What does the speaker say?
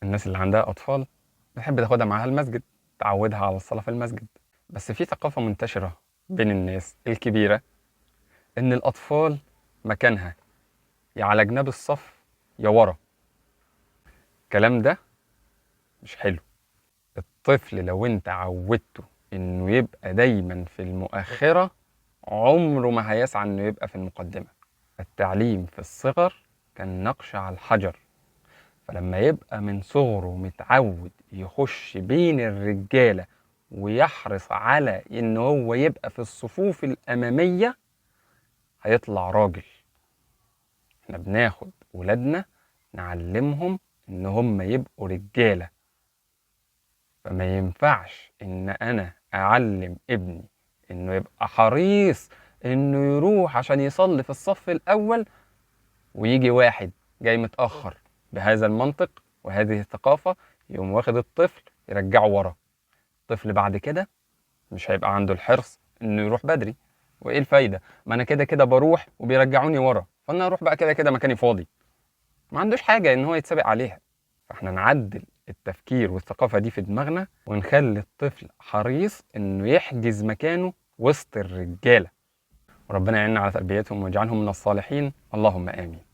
الناس اللي عندها أطفال بتحب تاخدها معاها المسجد، تعودها على الصلاة في المسجد. بس في ثقافة منتشرة بين الناس الكبيرة إن الأطفال مكانها يا على جناب الصف يا ورا. الكلام ده مش حلو. الطفل لو انت عودته انه يبقى دايما في المؤخرة، عمره ما هيسعى انه يبقى في المقدمة. التعليم في الصغر كان نقش على الحجر، فلما يبقى من صغره متعود يخش بين الرجالة ويحرص على ان هو يبقى في الصفوف الأمامية، هيطلع راجل. احنا بناخد ولادنا نعلمهم ان هم يبقوا رجالة، فما ينفعش ان انا اعلم ابني انه يبقى حريص انه يروح عشان يصلي في الصف الاول، ويجي واحد جاي متأخر بهذا المنطق وهذه الثقافة يقوم واخد الطفل يرجعه ورا. الطفل بعد كده مش هيبقى عنده الحرص انه يروح بدري. وايه الفايدة؟ ما انا كده كده بروح وبيرجعوني ورا، فانا اروح بقى كده كده مكاني فاضي. ما عندوش حاجة ان هو يتسابق عليها. فاحنا نعدل التفكير والثقافة دي في دماغنا، ونخلي الطفل حريص انه يحجز مكانه وسط الرجالة. وربنا يعيننا على تربيتهم ويجعلهم من الصالحين، اللهم آمين.